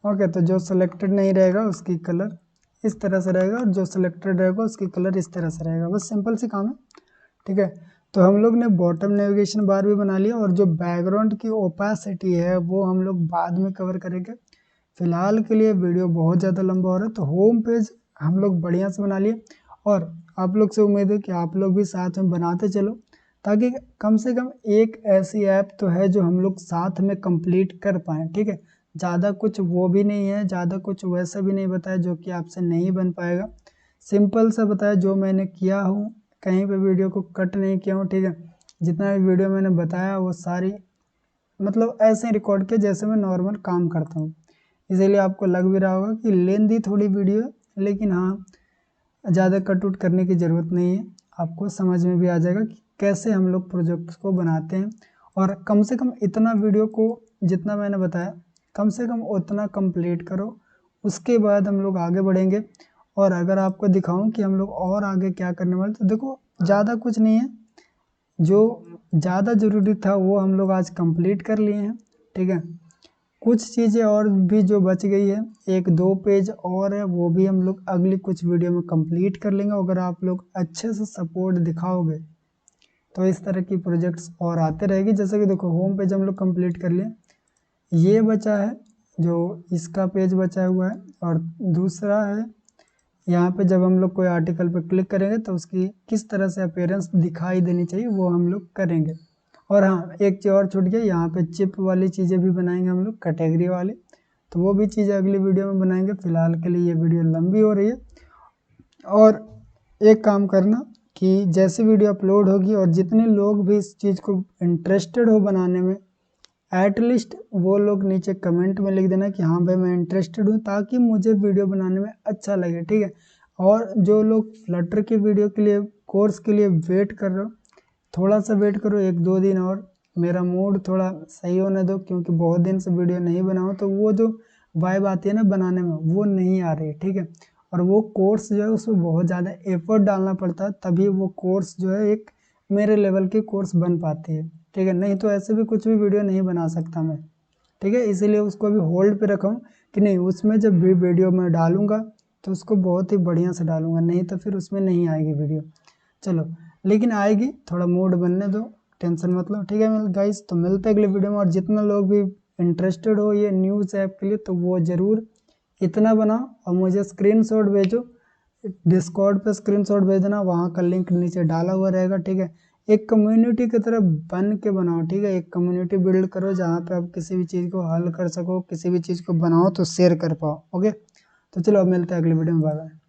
A: ओके तो जो सिलेक्टेड नहीं रहेगा उसकी कलर इस तरह से रहेगा और जो सिलेक्टेड रहेगा उसकी कलर इस तरह से रहेगा। बस सिंपल सी काम है, ठीक है। तो हम लोग ने बॉटम नेविगेशन बार भी बना लिया और जो बैकग्राउंड की ओपेसिटी है वो हम लोग बाद में कवर करेंगे। फिलहाल के लिए वीडियो बहुत ज़्यादा लंबा हो रहा है, तो होम पेज हम लोग बढ़िया से बना लिए और आप लोग से उम्मीद है कि आप लोग भी साथ में बनाते चलो, ताकि कम से कम एक ऐसी ऐप तो है जो हम लोग साथ में कंप्लीट कर पाएँ, ठीक है। ज़्यादा कुछ वो भी नहीं है, ज़्यादा कुछ वैसा भी नहीं बताया जो कि आपसे नहीं बन पाएगा। सिंपल सा बताया जो मैंने किया हूँ, कहीं पे वीडियो को कट नहीं किया हूँ, ठीक है। जितना भी वीडियो मैंने बताया वो सारी मतलब ऐसे रिकॉर्ड किया जैसे मैं नॉर्मल काम करता हूँ, इसीलिए आपको लग भी रहा होगा कि लेंदी थोड़ी वीडियो है, लेकिन हाँ ज़्यादा कट उट करने की ज़रूरत नहीं है। आपको समझ में भी आ जाएगा कि कैसे हम लोग प्रोजेक्ट्स को बनाते हैं। और कम से कम इतना वीडियो को जितना मैंने बताया कम से कम उतना कंप्लीट करो, उसके बाद हम लोग आगे बढ़ेंगे। और अगर आपको दिखाऊं कि हम लोग और आगे क्या करने वाले, तो देखो ज़्यादा कुछ नहीं है, जो ज़्यादा ज़रूरी था वो हम लोग आज कंप्लीट कर लिए हैं, ठीक है। कुछ चीज़ें और भी जो बच गई है, 1-2 पेज और है, वो भी हम लोग अगली कुछ वीडियो में कंप्लीट कर लेंगे। अगर आप लोग अच्छे से सपोर्ट दिखाओगे तो इस तरह की प्रोजेक्ट्स और आते रहेगी। जैसे कि देखो होम पेज हम लोग कंप्लीट कर लिए, ये बचा है जो इसका पेज बचा हुआ है, और दूसरा है यहाँ पे जब हम लोग कोई आर्टिकल पे क्लिक करेंगे तो उसकी किस तरह से अपीयरेंस दिखाई देनी चाहिए वो हम लोग करेंगे। और हाँ, एक चीज़ और छूट गई, यहाँ पे चिप वाली चीज़ें भी बनाएंगे हम लोग, कैटेगरी वाली, तो वो भी चीज़ें अगली वीडियो में बनाएंगे। फिलहाल के लिए ये वीडियो लंबी हो रही है। और एक काम करना कि जैसे वीडियो अपलोड होगी और जितने लोग भी इस चीज़ को इंटरेस्टेड हो बनाने में, एटलीस्ट वो लोग नीचे कमेंट में लिख देना कि हाँ भाई मैं इंटरेस्टेड हूँ, ताकि मुझे वीडियो बनाने में अच्छा लगे, ठीक है। और जो लोग फ्लटर की वीडियो के लिए, कोर्स के लिए वेट कर रहे हो, थोड़ा सा वेट करो, 1-2 दिन और, मेरा मूड थोड़ा सही होने दो, क्योंकि बहुत दिन से वीडियो नहीं बनाऊँ तो वो जो वाइब आती है ना बनाने में, वो नहीं आ रही, ठीक है। और वो कोर्स जो है उसमें बहुत ज़्यादा एफर्ट डालना पड़ता है, तभी वो कोर्स जो है एक मेरे लेवल की कोर्स बन पाती है, ठीक है। नहीं तो ऐसे भी कुछ भी वीडियो नहीं बना सकता मैं, ठीक है। इसीलिए उसको अभी होल्ड पे रखा हूँ कि नहीं, उसमें जब भी वीडियो मैं डालूंगा तो उसको बहुत ही बढ़िया से डालूंगा, नहीं तो फिर उसमें नहीं आएगी वीडियो। चलो, लेकिन आएगी, थोड़ा मूड बनने दो, टेंशन मत लो, ठीक है गाइस। तो मिलते हैं अगले वीडियो में। और जितना लोग भी इंटरेस्टेड हो ये न्यूज़ ऐप के लिए, तो वो ज़रूर इतना बनाओ और मुझे स्क्रीनशॉट भेजो, डिस्कॉर्ड पे स्क्रीनशॉट भेज देना, वहाँ का लिंक नीचे डाला हुआ रहेगा, ठीक है। एक कम्युनिटी की तरह बन के बनाओ, ठीक है। एक कम्युनिटी बिल्ड करो जहाँ पे आप किसी भी चीज़ को हल कर सको, किसी भी चीज़ को बनाओ तो शेयर कर पाओ, ओके। तो चलो अब मिलते हैं अगली वीडियो में, बाय बाय।